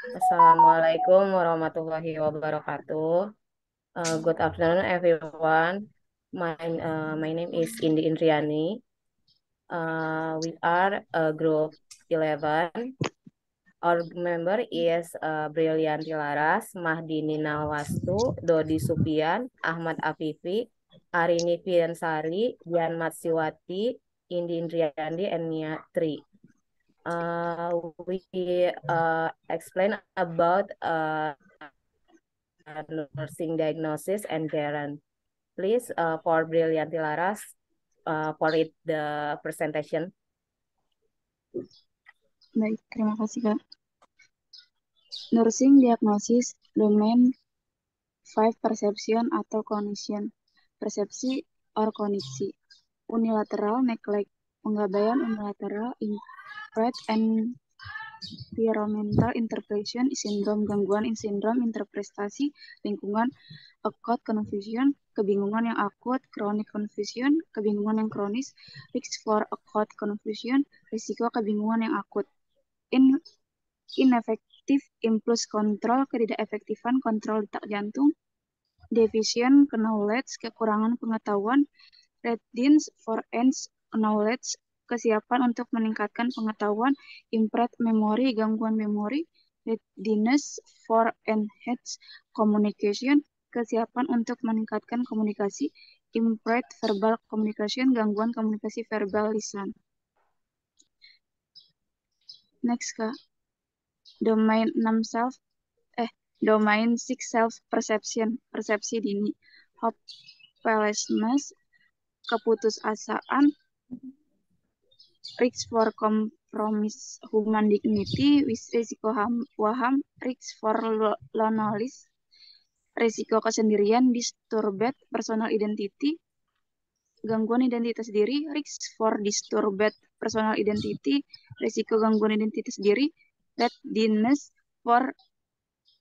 Assalamualaikum warahmatullahi wabarakatuh. Good afternoon, everyone. My name is Indi Indriani. We are group 11. Our member is Brillianti Laras, Mahdi Ninawastu, Dodi Supian, Ahmad Afifi, Arini Fiansari, Dian Matsiwati, Indi Indriani, and Mia Tri. We explain about nursing diagnosis and Darren. Please, for Brillianti Laras, for it the presentation. Baik, terima kasih Kak. Nursing diagnosis domain 5 perception atau cognition. Persepsi or kondisi. Unilateral neglect. Pengabaian unilateral impaired environmental interpretation syndrome, gangguan syndrome interpretasi lingkungan, acute confusion, kebingungan yang akut, chronic confusion, kebingungan yang kronis, risk for acute confusion, risiko kebingungan yang akut. Ineffective impulse control, ketidakefektifan kontrol detak jantung, deficient knowledge, kekurangan pengetahuan, readiness for enhanced knowledge, kesiapan untuk meningkatkan pengetahuan, impaired memory, gangguan memori, readiness for enhanced communication, kesiapan untuk meningkatkan komunikasi, impaired verbal communication, gangguan komunikasi verbal lisan. Next, Kak. Domain 6 self perception, persepsi dini, hopelessness, keputusasaan, risk for compromise human dignity, risiko waham, risk for loneliness, risiko kesendirian, disturbed personal identity, gangguan identitas diri, risk for disturbed personal identity, risiko gangguan identitas diri, readiness for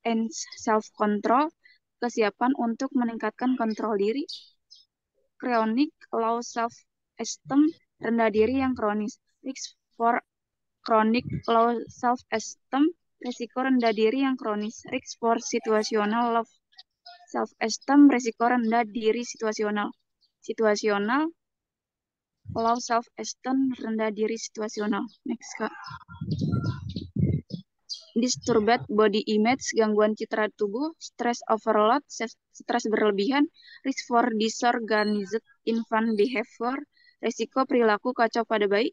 and self-control, kesiapan untuk meningkatkan kontrol diri, chronic low self-esteem, rendah diri yang kronis, risk for chronic low self-esteem, resiko rendah diri yang kronis, risk for situational low self-esteem, resiko rendah diri situasional, low self-esteem, rendah diri situasional. Next, Kak. Disturbed body image, gangguan citra tubuh, stress overload, stres berlebihan, risk for disorganized infant behavior, resiko perilaku kacau pada bayi,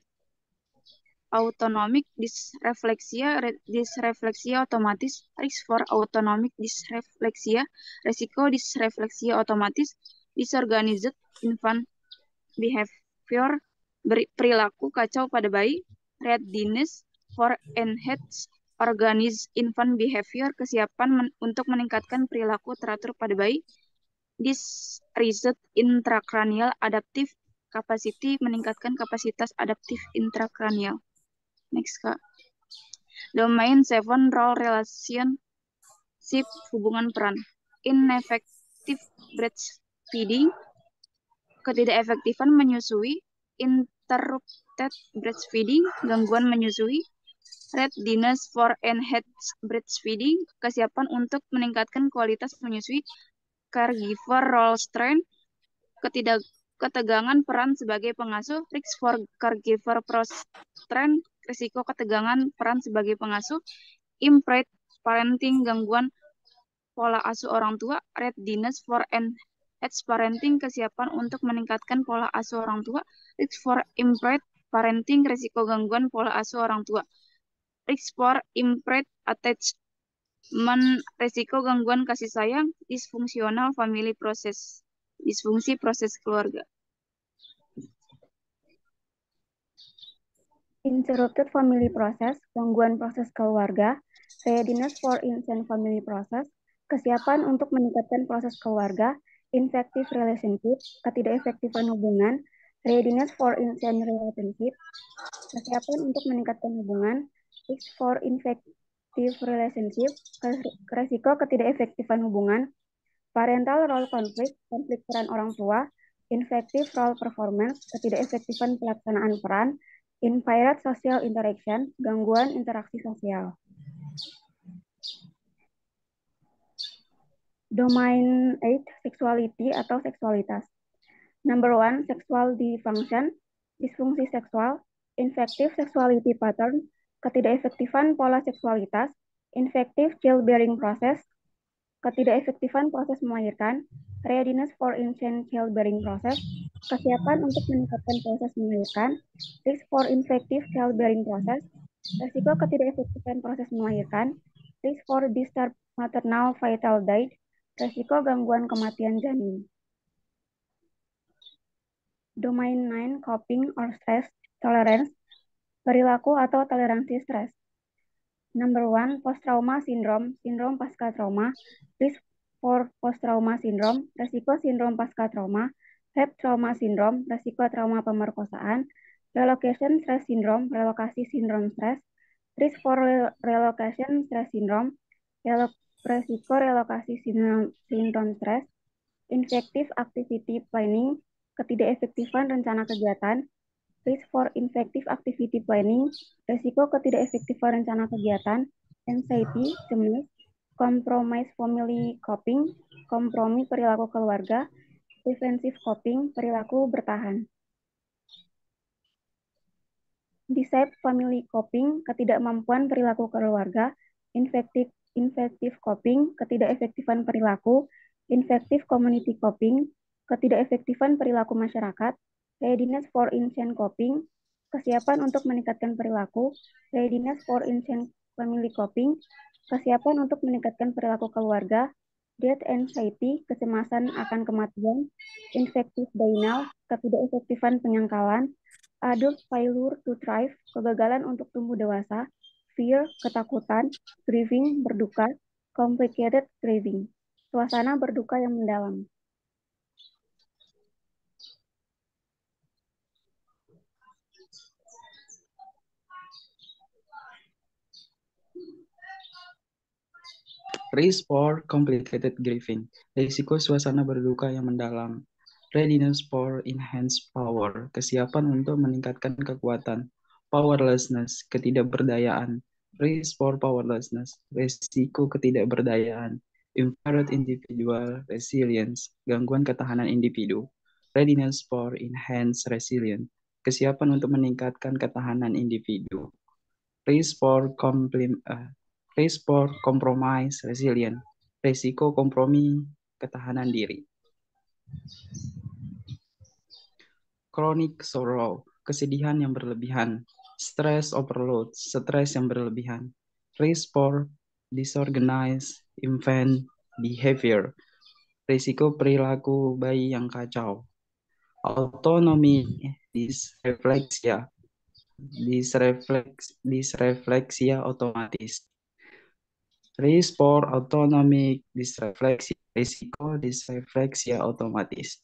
autonomic disrefleksia otomatis, risk for autonomic disrefleksia, resiko disrefleksia otomatis, disorganized infant behavior, perilaku kacau pada bayi, readiness for enhanced organized infant behavior, kesiapan untuk meningkatkan perilaku teratur pada bayi, reset intracranial adaptive capacity, meningkatkan kapasitas adaptif intracranial. Next, Kak. Domain 7 role relationship, hubungan peran. Ineffective breastfeeding, ketidakefektifan menyusui, interrupted breastfeeding, gangguan menyusui, readiness for enhanced breastfeeding, kesiapan untuk meningkatkan kualitas menyusui, caregiver role strain, ketegangan peran sebagai pengasuh, risk for caregiver strain, risiko ketegangan peran sebagai pengasuh, impaired parenting, gangguan pola asuh orang tua, readiness for enhanced parenting, kesiapan untuk meningkatkan pola asuh orang tua, risk for impaired parenting, risiko gangguan pola asuh orang tua, risk for impaired attachment, risiko gangguan kasih sayang, dysfunctional family process, disfungsi proses keluarga. Interrupted family process, gangguan proses keluarga, readiness for insane family process, kesiapan untuk meningkatkan proses keluarga, infective relationship, ketidakefektifan hubungan, readiness for insane relationship, kesiapan untuk meningkatkan hubungan, risk for infective relationship, resiko ketidakefektifan hubungan, parental role conflict, konflik peran orang tua, infective role performance, ketidakefektifan pelaksanaan peran, impaired social interaction, gangguan interaksi sosial. Domain 8, sexuality atau seksualitas. Number 1, sexual dysfunction, disfungsi seksual, infective sexuality pattern, ketidakefektifan pola seksualitas, infective childbearing process, ketidakefektifan proses melahirkan, readiness for insane childbearing process, kesiapan untuk meningkatkan proses melahirkan, risk for infective childbearing process, resiko ketidakefektifan proses melahirkan, risk for disturbed maternal fetal diet, resiko gangguan kematian janin. Domain 9, coping or stress tolerance, perilaku atau toleransi stres. Number 1, post-trauma syndrome, sindrom pasca trauma, risk for post-trauma syndrome, resiko sindrom pasca trauma, rape trauma syndrome, resiko trauma pemerkosaan, relocation stress syndrome, relokasi sindrom stres, risk for relocation stress syndrome, resiko relokasi sindrom stres, infective activity planning, ketidakefektifan rencana kegiatan, risk for infective activity planning, resiko ketidakefektifan rencana kegiatan, anxiety, cemas, compromise family coping, kompromi perilaku keluarga, defensive coping, perilaku bertahan. Decide family coping, ketidakmampuan perilaku keluarga, infective coping, ketidakefektifan perilaku, infective community coping, ketidakefektifan perilaku masyarakat, readiness for insane coping, kesiapan untuk meningkatkan perilaku, readiness for insane family coping, kesiapan untuk meningkatkan perilaku keluarga, death anxiety, kecemasan akan kematian, infective denial, ketidakefektifan penyangkalan, adult failure to thrive, kegagalan untuk tumbuh dewasa, fear, ketakutan, grieving, berduka, complicated grieving, suasana berduka yang mendalam. Risk for complicated grieving, risiko suasana berduka yang mendalam. Readiness for enhanced power, kesiapan untuk meningkatkan kekuatan. Powerlessness, ketidakberdayaan. Risk for powerlessness, risiko ketidakberdayaan. Impaired individual resilience, gangguan ketahanan individu. Readiness for enhanced resilience, kesiapan untuk meningkatkan ketahanan individu. Risk for compromise resilient, risiko kompromi ketahanan diri. Chronic sorrow, kesedihan yang berlebihan. Stress overload, stres yang berlebihan. Risk for disorganized infant behavior, risiko perilaku bayi yang kacau. Autonomy dysreflexia, disrefleksia otomatis. Risk for autonomic dysreflexia, risiko dysrefleksia otomatis.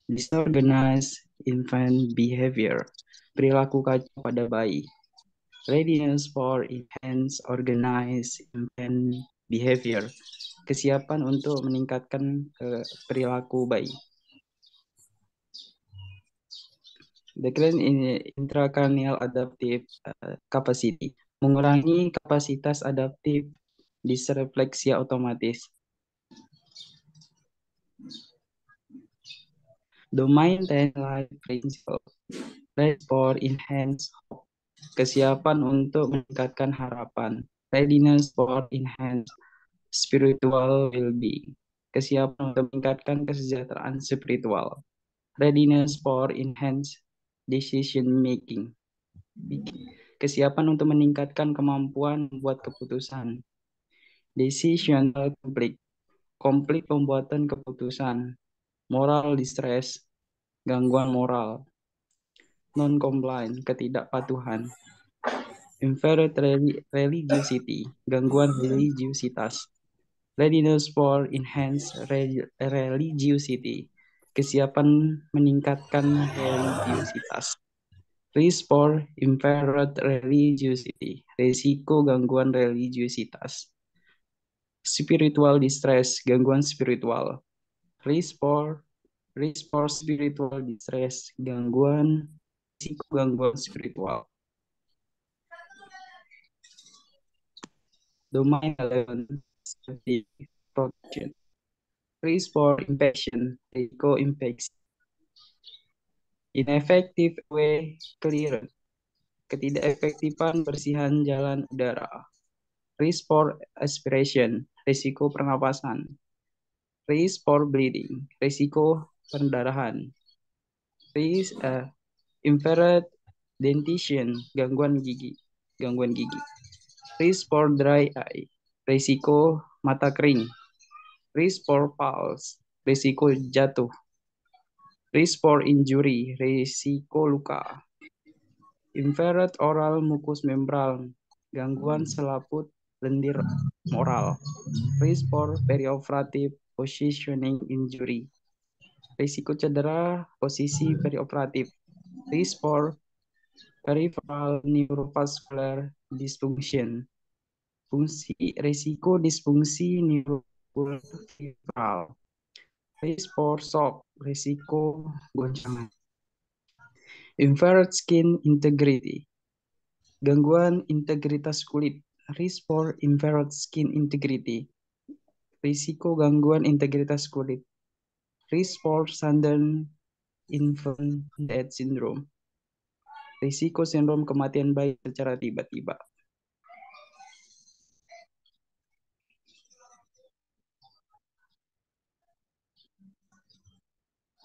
Disorganized infant behavior, perilaku kacau pada bayi. Readiness for enhanced organized infant behavior, kesiapan untuk meningkatkan perilaku bayi. Decline in intracranial adaptive capacity, mengurangi kapasitas adaptif disrefleksia otomatis. Domain 10 life principle, risk for enhanced hope, kesiapan untuk meningkatkan harapan. Readiness for enhanced spiritual well-being, kesiapan untuk meningkatkan kesejahteraan spiritual. Readiness for enhanced decision making, kesiapan untuk meningkatkan kemampuan membuat keputusan. Decisional konflik pembuatan keputusan. Moral distress, gangguan moral. Non-compliant, ketidakpatuhan. Inferred religiosity, gangguan religiusitas. Readiness for enhanced religiosity, kesiapan meningkatkan religiusitas. Risk for impaired religiosity, risiko gangguan religiusitas. Spiritual distress, gangguan spiritual. Risk for spiritual distress, risiko gangguan spiritual. Domain 11, safety protection, Risk for infection, risiko infeksi. Ineffective way clearance, ketidakefektifan bersihan jalan udara. Risk for aspiration, risiko pernapasan. Risk for bleeding, risiko pendarahan. Risk infrared dentition, gangguan gigi. Risk for dry eye, risiko mata kering. Risk for falls, risiko jatuh. Risk for injury, risiko luka. Infrared oral mucous membran, gangguan selaput lendir oral. Risk for perioperative positioning injury, risiko cedera posisi perioperatif. Risk for peripheral neurovascular dysfunction, risiko disfungsi neurovascular. Risk for shock, risiko goncangan. Infrared skin integrity, gangguan integritas kulit. Risk for infrared skin integrity, risiko gangguan integritas kulit. Risk for sudden infant death syndrome, risiko sindrom kematian bayi secara tiba-tiba.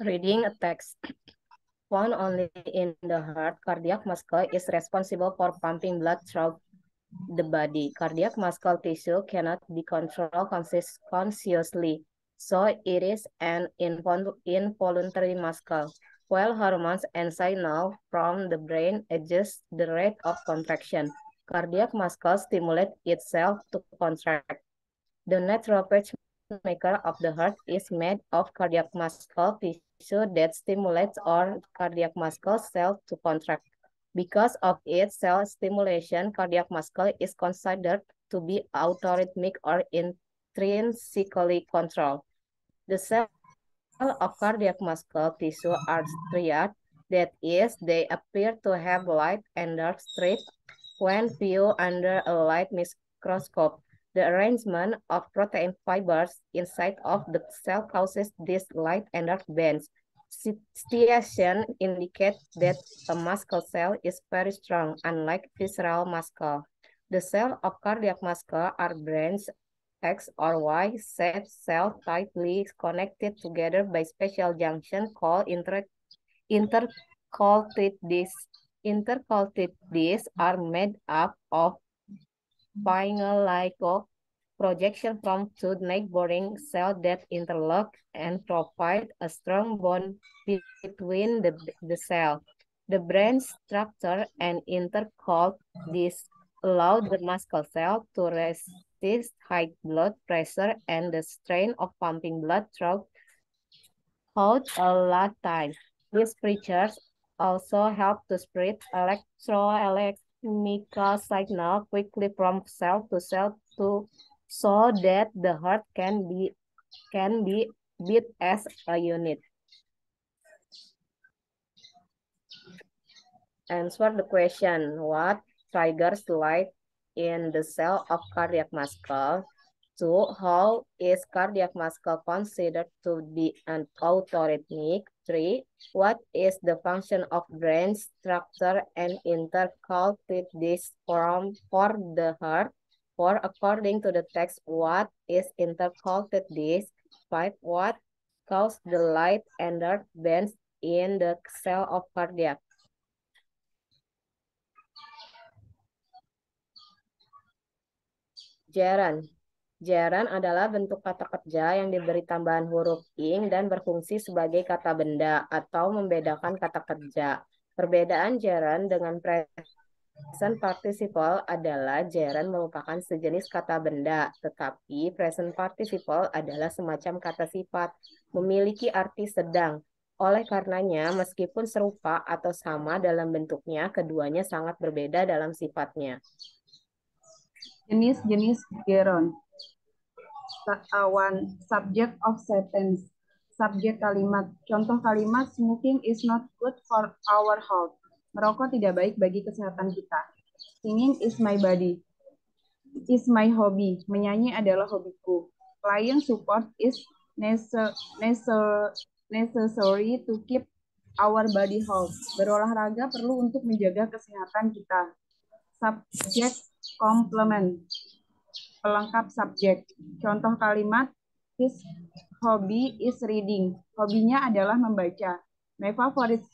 Reading a text. Found only in the heart, cardiac muscle is responsible for pumping blood throughout the body. Cardiac muscle tissue cannot be controlled consciously, so it is an involuntary muscle. While hormones and signals from the brain adjust the rate of contraction, cardiac muscle stimulates itself to contract. The natural pacemaker of the heart is made of cardiac muscle tissue that stimulates our cardiac muscle cells to contract. Because of its cell stimulation, cardiac muscle is considered to be autorhythmic or intrinsically controlled. The cells of cardiac muscle tissue are striate, that is, they appear to have light and dark strips when viewed under a light microscope. The arrangement of protein fibers inside of the cell causes these light and dark bands. Striation indicates that a muscle cell is very strong, unlike visceral muscle. The cells of cardiac muscle are branched X or Y shaped cells tightly connected together by special junctions called intercalated discs. Intercalated discs are made up of spinal-like projection from two neighboring cells that interlock and provide a strong bond between the cell. The brain structure and intercalated discs allow the muscle cell to resist high blood pressure and the strain of pumping blood throughout a lifetime. These features also help to spread electrochemical signal quickly from cell to cell so that the heart can be beat as a unit. Answer the question: what triggers light in the cell of cardiac muscle? 2. How is cardiac muscle considered to be an autorhythmic? 3. What is the function of brain structure and intercalated disc for the heart? 4. According to the text, what is intercalated disc? 5. What causes the light and dark bands in the cell of cardiac? Gerund. Gerund adalah bentuk kata kerja yang diberi tambahan huruf ing dan berfungsi sebagai kata benda atau membedakan kata kerja. Perbedaan gerund dengan present participle adalah gerund merupakan sejenis kata benda, tetapi present participle adalah semacam kata sifat, memiliki arti sedang. Oleh karenanya, meskipun serupa atau sama dalam bentuknya, keduanya sangat berbeda dalam sifatnya. Jenis-jenis gerund. One, subject of sentence. Subjek kalimat. Contoh kalimat, smoking is not good for our health. Merokok tidak baik bagi kesehatan kita. Singing is my hobby. Menyanyi adalah hobiku. Client support is necessary to keep our body health. Berolahraga perlu untuk menjaga kesehatan kita. Subject complement. Pelengkap subjek. Contoh kalimat, his hobby is reading. Hobinya adalah membaca. My favorite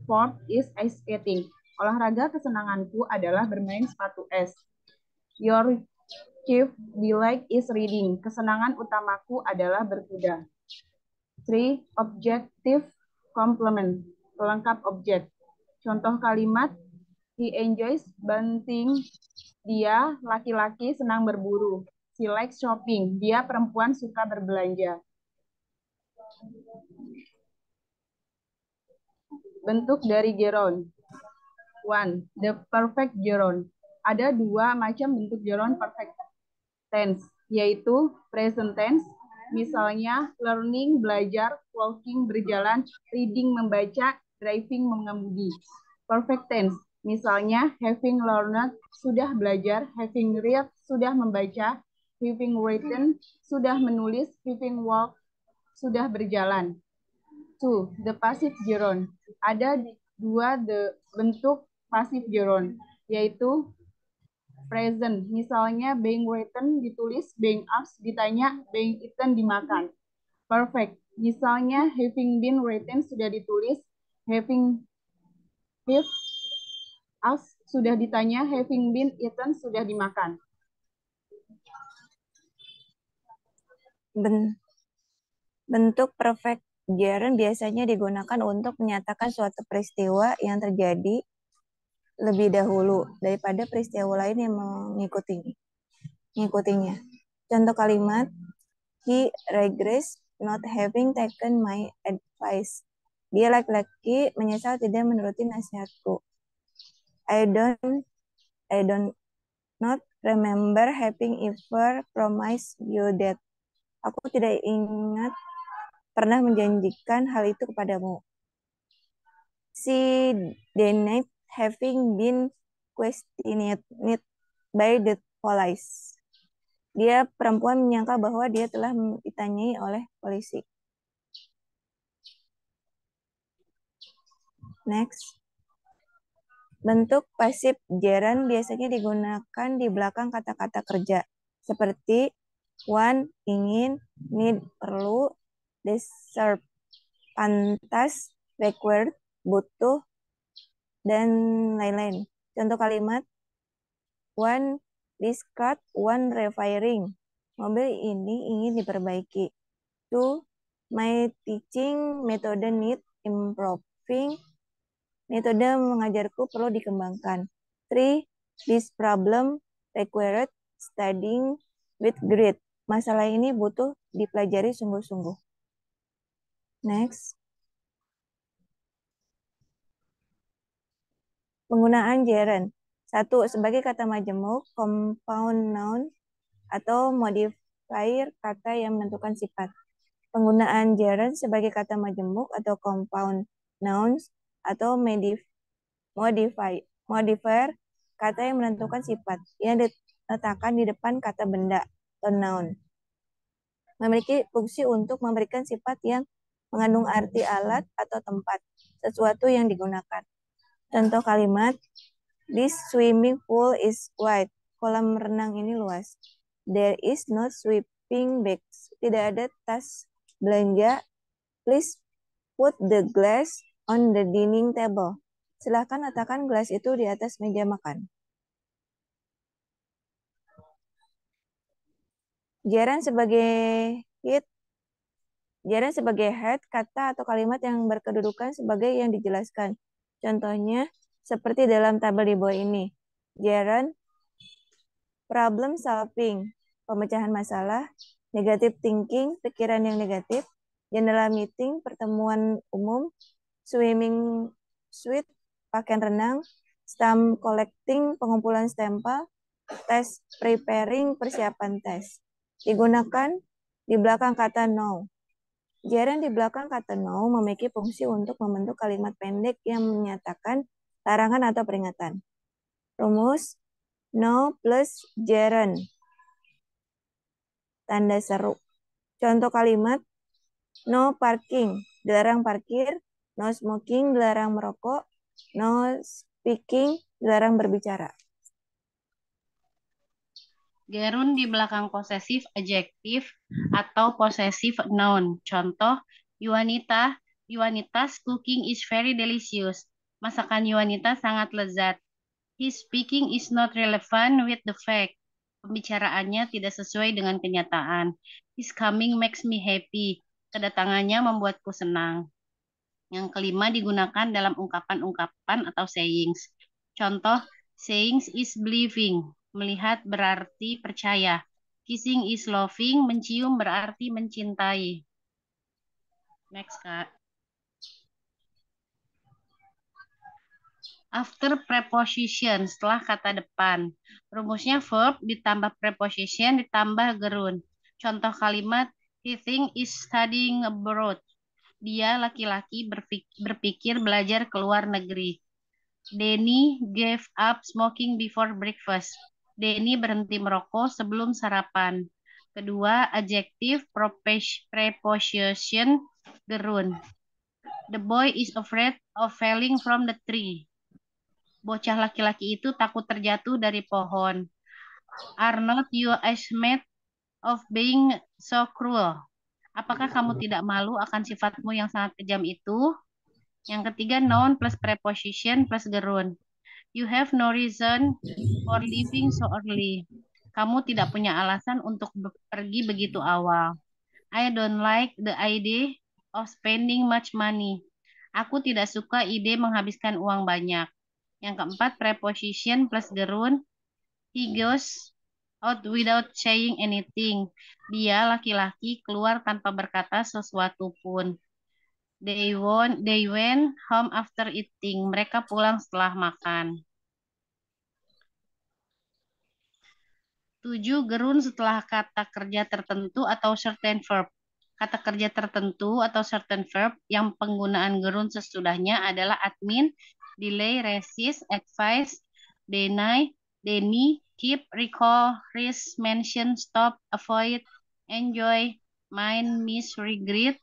sport is ice skating. Olahraga kesenanganku adalah bermain sepatu es. Your chief delight is reading. Kesenangan utamaku adalah berkuda. 3. Objective complement. Pelengkap objek. Contoh kalimat, he enjoys hunting. Dia, laki-laki, senang berburu. She likes shopping. Dia, perempuan, suka berbelanja. Bentuk dari gerund. 1. The perfect gerund. Ada dua macam bentuk gerund perfect tense, yaitu present tense, misalnya learning, belajar, walking, berjalan, reading, membaca, driving, mengemudi. Perfect tense, misalnya having learned, sudah belajar, having read, sudah membaca, having written, sudah menulis, having walked, sudah berjalan. 2. The passive gerund. Ada dua bentuk passive gerund, yaitu present. Misalnya being written ditulis, being asked ditanya, being eaten dimakan. Perfect. Misalnya having been written sudah ditulis, having asked sudah ditanya, having been eaten sudah dimakan. Bentuk perfect gerund biasanya digunakan untuk menyatakan suatu peristiwa yang terjadi lebih dahulu daripada peristiwa lain yang mengikutinya. Contoh kalimat, he regrets not having taken my advice. Dia laki-laki menyesal tidak menuruti nasihatku. I don't not remember having ever promised you that. Aku tidak ingat pernah menjanjikan hal itu kepadamu. She denied having been questioned by the police. Dia, perempuan, menyangka bahwa dia telah ditanyai oleh polisi. Next. Bentuk pasif gerund biasanya digunakan di belakang kata-kata kerja, seperti want, ingin, need, perlu, deserve, pantas, required, butuh, dan lain-lain. Contoh kalimat, one discard, one rewiring. Mobil ini ingin diperbaiki. 2. My teaching method need improving. Metode mengajarku perlu dikembangkan. 3. This problem required studying with grit. Masalah ini butuh dipelajari sungguh-sungguh. Next. Penggunaan gerund. 1. Sebagai kata majemuk, compound noun, atau modifier kata yang menentukan sifat. Penggunaan gerund sebagai kata majemuk atau compound nouns atau modifier kata yang menentukan sifat yang diletakkan di depan kata benda atau noun. Memiliki fungsi untuk memberikan sifat yang mengandung arti alat atau tempat, sesuatu yang digunakan. Contoh kalimat, this swimming pool is wide. Kolam renang ini luas. There is no sweeping bags. Tidak ada tas belanja. Please put the glass on the dining table. Silakan letakkan gelas itu di atas meja makan. Gerund sebagai head, kata atau kalimat yang berkedudukan sebagai yang dijelaskan. Contohnya seperti dalam tabel di bawah ini. Gerund, problem solving, pemecahan masalah, negative thinking, pikiran yang negatif, general meeting, pertemuan umum, swimming suit, pakaian renang, stamp collecting, pengumpulan stempel, test preparing, persiapan tes. Digunakan di belakang kata no. Gerund di belakang kata no memiliki fungsi untuk membentuk kalimat pendek yang menyatakan larangan atau peringatan. Rumus, no plus gerund. Tanda seru. Contoh kalimat, No parking, dilarang parkir. No smoking, dilarang merokok. No speaking, dilarang berbicara. Gerund di belakang posesif adjektif atau posesif noun. Contoh, Juanita's cooking is very delicious. Masakan Juanita sangat lezat. His speaking is not relevant with the fact. Pembicaraannya tidak sesuai dengan kenyataan. His coming makes me happy. Kedatangannya membuatku senang. Yang kelima digunakan dalam ungkapan-ungkapan atau sayings. Contoh, sayings is believing. Melihat berarti percaya. Kissing is loving. Mencium berarti mencintai. Next, Kak. After preposition, setelah kata depan. Rumusnya verb ditambah preposition ditambah gerund. Contoh kalimat, he think is studying abroad. Dia laki-laki berpikir belajar ke luar negeri. Denny gave up smoking before breakfast. Denny berhenti merokok sebelum sarapan. Kedua, adjektif preposition gerund. The boy is afraid of falling from the tree. Bocah laki-laki itu takut terjatuh dari pohon. Are not you ashamed of being so cruel? Apakah kamu tidak malu akan sifatmu yang sangat kejam itu? Yang ketiga, noun plus preposition plus gerund. You have no reason for leaving so early. Kamu tidak punya alasan untuk pergi begitu awal. I don't like the idea of spending much money. Aku tidak suka ide menghabiskan uang banyak. Yang keempat, preposition plus gerund. He goes out without saying anything. Dia laki-laki keluar tanpa berkata sesuatu pun. They went home after eating. Mereka pulang setelah makan. 7. Gerund setelah kata kerja tertentu atau certain verb. Kata kerja tertentu atau certain verb yang penggunaan gerund sesudahnya adalah admin, delay, resist, advise, deny, keep, recall, risk, mention, stop, avoid, enjoy, mind, miss, regret,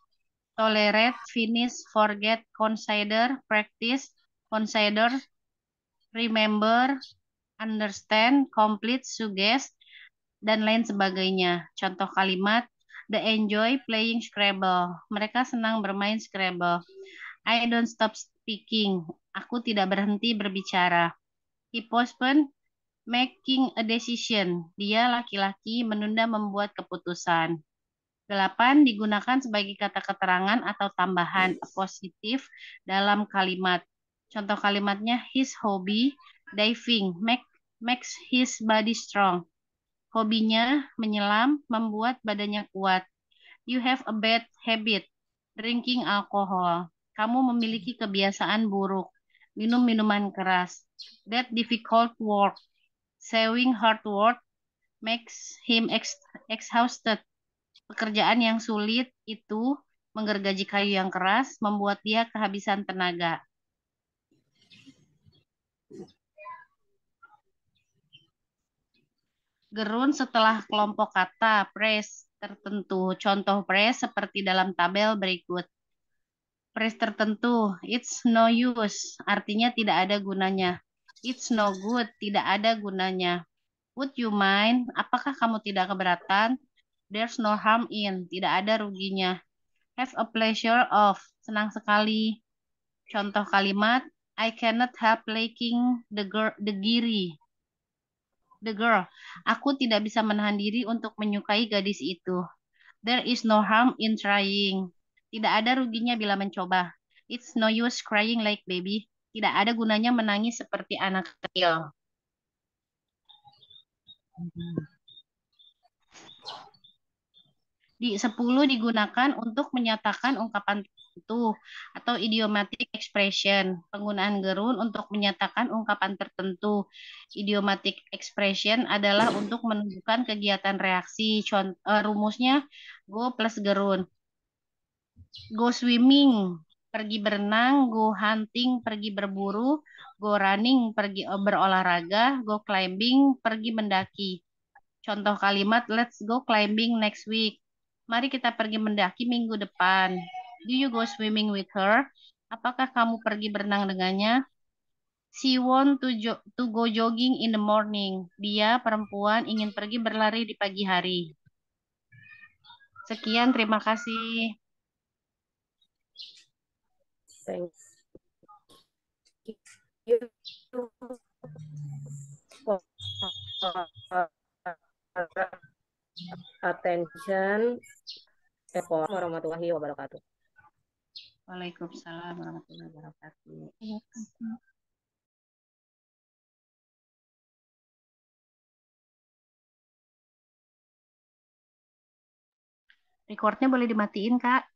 tolerate, finish, forget, consider, practice, consider, remember, understand, complete, suggest, dan lain sebagainya. Contoh kalimat, they enjoy playing Scrabble. Mereka senang bermain Scrabble. I don't stop speaking. Aku tidak berhenti berbicara. He postponed making a decision. Dia laki-laki menunda membuat keputusan. 8. Digunakan sebagai kata keterangan atau tambahan positif dalam kalimat. Contoh kalimatnya, his hobby, diving, makes his body strong. Hobinya menyelam membuat badannya kuat. You have a bad habit, drinking alcohol. Kamu memiliki kebiasaan buruk, minum minuman keras. That difficult work, saying hard work, makes him exhausted. Pekerjaan yang sulit itu, menggergaji kayu yang keras, membuat dia kehabisan tenaga. Gerund setelah kelompok kata, phrase tertentu. Contoh phrase seperti dalam tabel berikut. Phrase tertentu, it's no use, artinya tidak ada gunanya. It's no good, tidak ada gunanya. Would you mind, apakah kamu tidak keberatan? There's no harm in, tidak ada ruginya. Have a pleasure of, senang sekali. Contoh kalimat, I cannot help liking the girl. Aku tidak bisa menahan diri untuk menyukai gadis itu. There is no harm in trying. Tidak ada ruginya bila mencoba. It's no use crying like baby. Tidak ada gunanya menangis seperti anak kecil. Di 10 digunakan untuk menyatakan ungkapan tertentu atau idiomatic expression. Penggunaan gerund untuk menyatakan ungkapan tertentu. Idiomatic expression adalah untuk menunjukkan kegiatan reaksi. Rumusnya go plus gerund. Go swimming, pergi berenang. Go hunting, pergi berburu. Go running, pergi berolahraga. Go climbing, pergi mendaki. Contoh kalimat, let's go climbing next week. Mari kita pergi mendaki minggu depan. Do you go swimming with her? Apakah kamu pergi berenang dengannya? She want to go jogging in the morning. Dia, perempuan, ingin pergi berlari di pagi hari. Sekian, terima kasih. Thank you for attention. Assalamualaikum warahmatullahi wabarakatuh. Waalaikumsalam warahmatullahi wabarakatuh. Recordnya boleh dimatiin, Kak.